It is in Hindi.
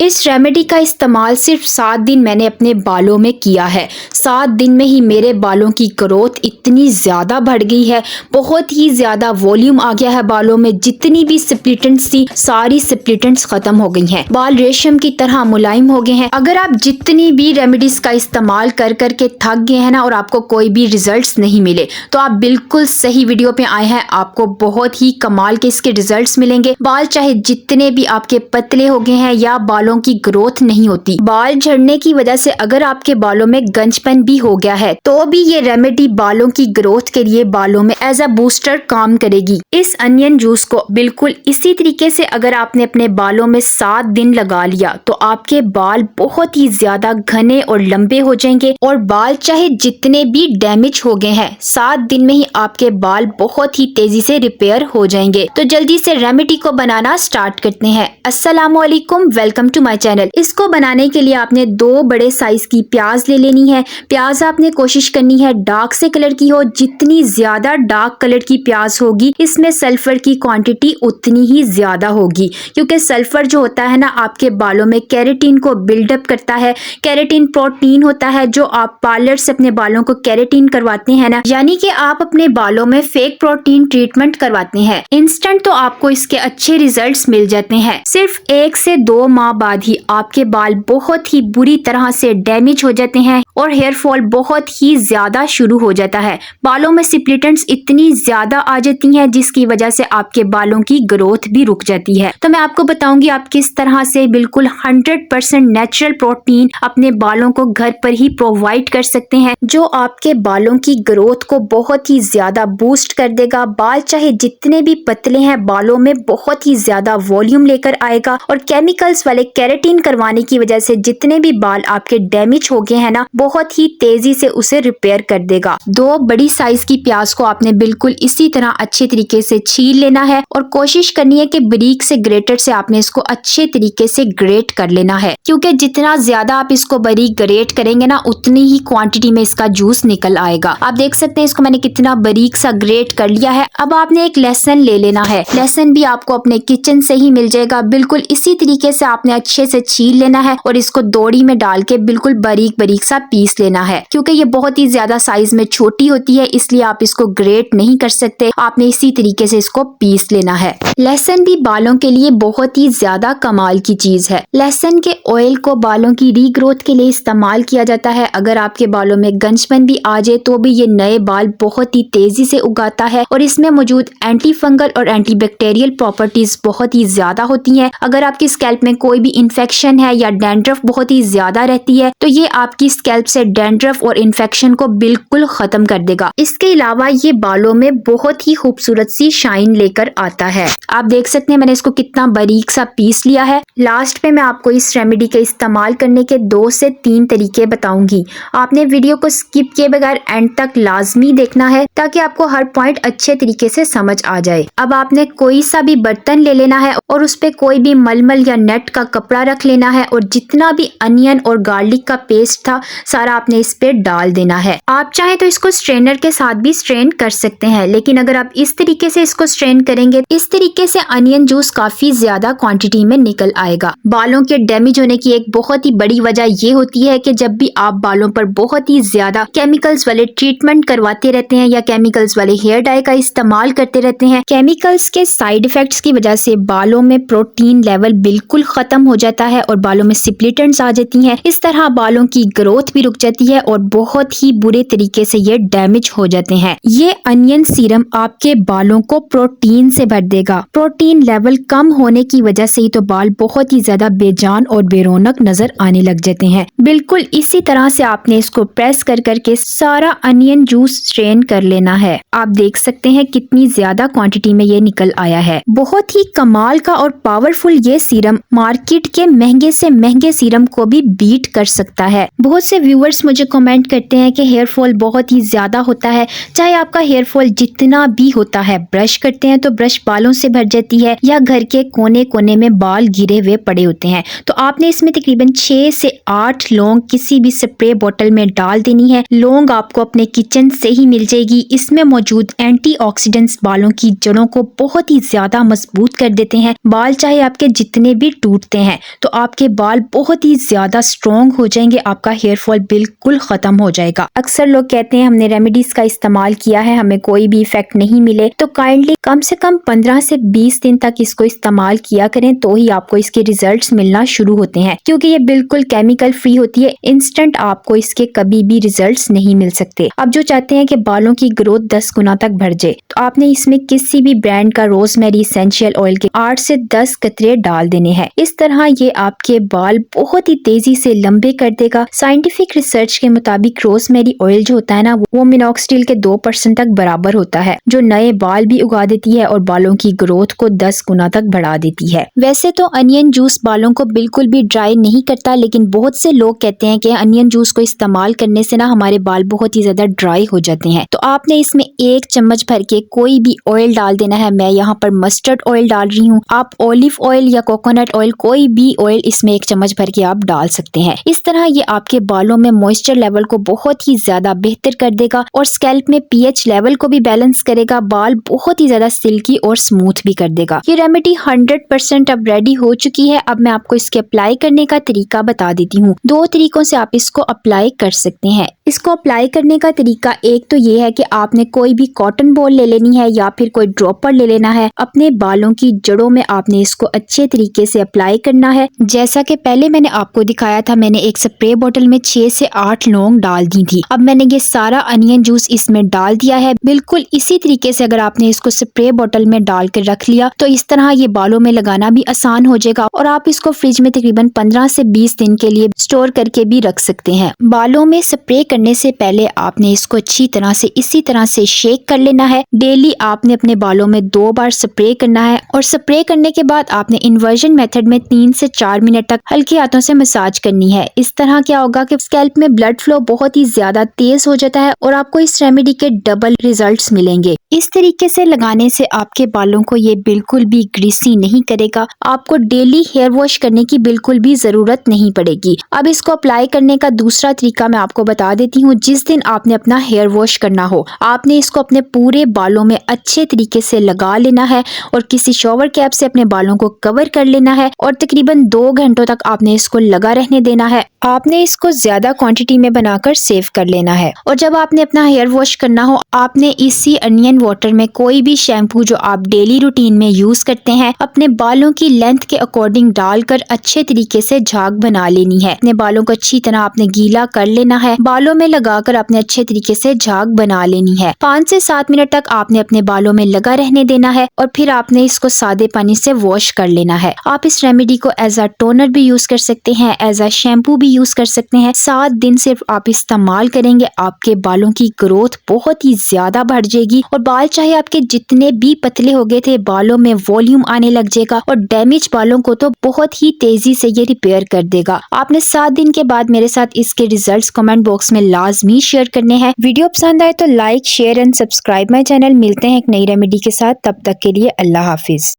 इस रेमेडी का इस्तेमाल सिर्फ 7 दिन मैंने अपने बालों में किया है। 7 दिन में ही मेरे बालों की ग्रोथ इतनी ज़्यादा बढ़ गई है, बहुत ही ज़्यादा वॉल्यूम आ गया है बालों में। जितनी भी स्प्लिटेंट्स थी सारी स्प्लिटेंट्स खत्म हो गई हैं। बाल रेशम की तरह मुलायम हो गए हैं। अगर आप जितनी भी रेमेडीज का इस्तेमाल कर करके थक गए हैं ना और आपको कोई भी रिजल्ट्स नहीं मिले, तो आप बिल्कुल सही वीडियो पे आए हैं। आपको बहुत ही कमाल के इसके रिजल्ट्स मिलेंगे। बाल चाहे जितने भी आपके पतले हो गए हैं या बालों की ग्रोथ नहीं होती, बाल झड़ने की वजह से अगर आपके बालों में गंजपन भी हो गया है, तो भी ये रेमेडी बालों की ग्रोथ के लिए बालों में एज अ बूस्टर काम करेगी। इस अनियन जूस को बिल्कुल इसी तरीके से अगर आपने अपने बालों में 7 दिन लगा लिया, तो आपके बाल बहुत ही ज्यादा घने और लंबे हो जाएंगे और बाल चाहे जितने भी डैमेज हो गए हैं, 7 दिन में ही आपके बाल बहुत ही तेजी से रिपेयर हो जाएंगे। तो जल्दी से रेमेडी को बनाना स्टार्ट करते हैं। अस्सलामुअलैकुम, वेलकम टू माय चैनल। इसको बनाने के लिए आपने 2 बड़े साइज की प्याज ले लेनी है। प्याज आपने कोशिश करनी है डार्क से कलर की हो। जितनी ज्यादा डार्क कलर की प्याज होगी, इसमें सल्फर की क्वांटिटी उतनी ही ज्यादा होगी, क्योंकि सल्फर जो होता है ना, आपके बालों में केराटिन को बिल्डअप करता है। केराटिन प्रोटीन होता है जो आप पार्लर से अपने बालों को केराटिन करवाते हैं ना, यानी कि आप अपने बालों में फेक प्रोटीन ट्रीटमेंट करवाते हैं। इंस्टेंट तो आपको इसके अच्छे रिजल्ट्स मिल जाते हैं। सिर्फ 1 से 2 माह बाद ही आपके बाल बहुत ही बुरी तरह से डैमेज हो जाते हैं और हेयर फॉल बहुत ही ज्यादा शुरू हो जाता है। बालों में स्प्लिटेंट्स इतनी ज्यादा आ जाती हैं जिसकी वजह से आपके बालों की ग्रोथ भी रुक जाती है। तो मैं आपको बताऊंगी आप किस तरह से बिल्कुल 100% नेचुरल प्रोटीन अपने बालों को घर पर ही प्रोवाइड कर सकते हैं, जो आपके बालों की ग्रोथ को बहुत ही ज्यादा बूस्ट कर देगा। बाल चाहे जितने भी पतले हैं, बालों में बहुत ही ज्यादा वॉल्यूम लेकर आएगा और केमिकल्स वाले केराटिन करवाने की वजह से जितने भी बाल आपके डैमेज हो गए हैं ना, बहुत ही तेजी से उसे रिपेयर कर देगा। 2 बड़ी साइज की प्याज को आपने बिल्कुल इसी तरह अच्छे तरीके से छील लेना है और कोशिश करनी है कि बारीक से ग्रेटर से आपने इसको अच्छे तरीके से ग्रेट कर लेना है, क्योंकि जितना ज्यादा आप इसको बारीक ग्रेट करेंगे ना, उतनी ही क्वांटिटी में इसका जूस निकल आएगा। आप देख सकते हैं इसको मैंने कितना बारीक सा ग्रेट कर लिया है। अब आपने एक लहसुन ले लेना है। लहसुन भी आपको अपने किचन से ही मिल जाएगा। बिल्कुल इसी तरीके से आपने अच्छे से छील लेना है और इसको दोड़ी में डाल के बिल्कुल बारीक बारीक सा पीस लेना है। क्योंकि ये बहुत ही ज्यादा साइज में छोटी होती है, इसलिए आप इसको ग्रेट नहीं कर सकते। आपने इसी तरीके से इसको पीस लेना है। लहसुन भी बालों के लिए बहुत ही ज्यादा कमाल की चीज है। लहसुन के ऑयल को बालों की रीग्रोथ के लिए इस्तेमाल किया जाता है। अगर आपके बालों में गंजपन भी आ जाए तो भी ये नए बाल बहुत ही तेजी से उगाता है और इसमें मौजूद एंटी फंगल और एंटी बैक्टीरियल प्रॉपर्टीज बहुत ही ज्यादा होती हैं। अगर आपकी स्कैल्प में कोई भी इन्फेक्शन है या डैंड्रफ बहुत ही ज्यादा रहती है, तो ये आपकी स्कैल्प से डैंड्रफ और इन्फेक्शन को बिल्कुल खत्म कर देगा। इसके अलावा ये बालों में बहुत ही खूबसूरत सी शाइन लेकर आता है। आप देख सकते हैं मैंने इसको कितना बारीक सा पीस लिया है। लास्ट पे मैं आपको इस रेमेडी के इस्तेमाल करने के 2 से 3 तरीके बताऊंगी। आपने वीडियो को स्किप किए बगैर एंड तक लाजमी देखना है, ताकि आपको हर पॉइंट अच्छे तरीके से समझ आ जाए। अब आपने कोई सा भी बर्तन ले लेना है और उस पे कोई भी मलमल या नेट का कपड़ा रख लेना है और जितना भी अनियन और गार्लिक का पेस्ट था सारा आपने इस पे डाल देना है। आप चाहे तो इसको स्ट्रेनर के साथ भी स्ट्रेन कर सकते हैं, लेकिन अगर आप इस तरीके से इसको स्ट्रेन करेंगे, इस तरीके से अनियन जूस काफी ज्यादा क्वांटिटी में निकल आएगा। बालों के डैमेज होने की एक बहुत ही बड़ी वजह ये होती है कि जब भी आप बालों पर बहुत ही ज्यादा केमिकल्स वाले ट्रीटमेंट करवाते रहते हैं या केमिकल्स वाले हेयर डाई का इस्तेमाल करते रहते हैं, केमिकल्स के साइड इफेक्ट्स की वजह से बालों में प्रोटीन लेवल बिल्कुल खत्म हो जाता है और बालों में स्प्लिटेंट्स आ जाती हैं। इस तरह बालों की ग्रोथ भी रुक जाती है और बहुत ही बुरे तरीके से ये डैमेज हो जाते हैं। ये अनियन सीरम आपके बालों को प्रोटीन से भर देगा। प्रोटीन लेवल कम होने की वजह से ही तो बाल बहुत ही ज्यादा बेजान और बेरौनक नजर आने लग जाते हैं। बिल्कुल इसी तरह से आपने इसको प्रेस कर करके सारा अनियन जूस स्ट्रेन कर लेना है। आप देख सकते हैं कितनी ज्यादा क्वांटिटी में ये निकल आया है। बहुत ही कमाल का और पावरफुल ये सीरम मार्केट के महंगे से महंगे सीरम को भी बीट कर सकता है। बहुत से व्यूवर्स मुझे कमेंट करते हैं कि हेयर फॉल बहुत ही ज़्यादा होता है, चाहे आपका हेयर फॉल जितना भी होता है, ब्रश करते हैं तो ब्रश बालों से भर जाती है या घर के कोने कोने में बाल गिरे हुए पड़े होते हैं, तो आपने इसमें तकरीबन 6 से 8 लौंग किसी भी स्प्रे बोतल में डाल देनी है। लौंग आपको अपने किचन से ही मिल जाएगी। इसमें मौजूद एंटीऑक्सीडेंट्स बालों की जड़ों को बहुत ही ज्यादा मजबूत कर देते हैं। बाल चाहे आपके जितने भी टूटते हैं तो आपके बाल बहुत ही ज्यादा स्ट्रॉन्ग हो जाएंगे, आपका हेयर फॉल बिल्कुल खत्म हो जाएगा। अक्सर लोग कहते हैं हमने रेमेडीज का इस्तेमाल किया है, हमें कोई भी इफेक्ट नहीं मिले, तो काइंडली कम से कम 15 से 20 दिन तक इसको इस्तेमाल किया करें, तो ही आपको इसके रिजल्ट्स मिलना शुरू होते हैं, क्योंकि ये बिल्कुल केमिकल फ्री होती है। इंस्टेंट आपको इसके कभी भी रिजल्ट्स नहीं मिल सकते। अब जो चाहते हैं कि बालों की ग्रोथ 10 गुना तक बढ़ जाए, तो आपने इसमें किसी भी ब्रांड का रोजमेरी एसेंशियल ऑयल के 8 से 10 कतरे डाल देने हैं। इस तरह ये आपके बाल बहुत ही तेजी से लंबे कर देगा। साइंटिफिक रिसर्च के मुताबिक रोजमेरी ऑयल जो होता है ना, वो मिनॉक्सिडिल के 2% तक बराबर होता है, जो नए बाल भी उगा देती है और बालों की ग्रोथ को 10 गुना तक बढ़ा देती है। वैसे तो अनियन जूस बालों को बिल्कुल भी ड्राई नहीं करता, लेकिन बहुत से लोग कहते हैं कि अनियन जूस को इस्तेमाल करने से ना हमारे बाल बहुत ही ज्यादा ड्राई हो जाते हैं। तो आपने इसमें 1 चम्मच भर के कोई भी ऑयल डाल देना है। मैं यहाँ पर मस्टर्ड ऑयल डाल रही हूँ, आप ऑलिव ऑयल या कोकोनट ऑयल कोई भी ऑयल इसमें 1 चम्मच भर के आप डाल सकते हैं। इस तरह ये आपके बालों में मॉइस्चर लेवल को बहुत ही ज्यादा बेहतर कर देगा और स्कैल्प में पीएच लेवल को भी बैलेंस करेगा। बाल बहुत ही ज्यादा सिल्की और स्मूथ भी कर देगा। ये रेमेडी 100% अब रेडी हो चुकी है। अब मैं आपको इसके अप्लाई करने का तरीका बता देती हूँ। 2 तरीकों से आप इसको अप्लाई कर सकते हैं। इसको अप्लाई करने का तरीका एक तो ये है कि आपने कोई भी कॉटन बॉल ले लेनी है या फिर कोई ड्रॉपर ले लेना है। अपने बालों की जड़ों में आपने इसको अच्छे तरीके से अप्लाई करना है। जैसा कि पहले मैंने आपको दिखाया था, मैंने एक स्प्रे बोतल में 6 से 8 लौंग डाल दी थी। अब मैंने ये सारा अनियन जूस इसमें डाल दिया है। बिल्कुल इसी तरीके से अगर आपने इसको स्प्रे बोतल में डाल कर रख लिया तो इस तरह ये बालों में लगाना भी आसान हो जाएगा और आप इसको फ्रिज में तकरीबन 15 से 20 दिन के लिए स्टोर करके भी रख सकते हैं। बालों में स्प्रे करने से पहले आपने इसको अच्छी तरह से इसी तरह से शेक कर लेना है। डेली आपने अपने बालों में 2 बार स्प्रे करना है और स्प्रे करने के बाद आपने इन्वर्जन मेथड में 3 से 4 मिनट तक हल्के हाथों से मसाज करनी है। इस तरह क्या होगा कि स्कैल्प में ब्लड फ्लो बहुत ही ज्यादा तेज हो जाता है और आपको इस रेमेडी के डबल रिजल्ट्स मिलेंगे। इस तरीके से लगाने से आपके बालों को ये बिल्कुल भी ग्रीसी नहीं करेगा। आपको डेली हेयर वॉश करने की बिल्कुल भी जरूरत नहीं पड़ेगी। अब इसको अप्लाई करने का दूसरा तरीका मैं आपको बता देती हूँ। जिस दिन आपने अपना हेयर वॉश करना हो, आपने इसको अपने पूरे बालों में अच्छे तरीके से लगा लेना है और किसी शॉवर कैप से अपने बालों को कवर कर लेना है और तकरीबन 2 घंटों तक आपने इसको लगा रहने देना है। आपने इसको ज्यादा क्वांटिटी में बनाकर सेव कर लेना है और जब आपने अपना हेयर वॉश करना हो, आपने इसी अनियन वाटर में कोई भी शैम्पू जो आप डेली रूटीन में यूज करते हैं अपने बालों की लेंथ के अकॉर्डिंग डालकर अच्छे तरीके से झाग बना लेनी है। अपने बालों को अच्छी तरह आपने गीला कर लेना है। बालों में लगाकर आपने अच्छे तरीके से झाग बना लेनी है। 5 से 7 मिनट तक आपने अपने बालों में लगा रहने देना है और फिर आपने इसको सादे पानी से वॉश कर लेना है। आप इस रेमेडी को एज अ टोनर भी यूज कर सकते हैं, एज अ शैम्पू भी यूज कर सकते हैं। 7 दिन सिर्फ आप इस्तेमाल करेंगे, आपके बालों की ग्रोथ बहुत ही ज्यादा बढ़ जाएगी और बाल चाहे आपके जितने भी पतले हो गए थे, बालों में वॉल्यूम आने लग जाएगा और डैमेज बालों को तो बहुत ही तेजी से ये रिपेयर कर देगा। आपने 7 दिन के बाद मेरे साथ इसके रिजल्ट्स कमेंट बॉक्स में लाजमी शेयर करने हैं। वीडियो पसंद आए तो like, share and subscribe my channel. मिलते हैं एक नई रेमेडी के साथ, तब तक के लिए अल्लाह हाफिज।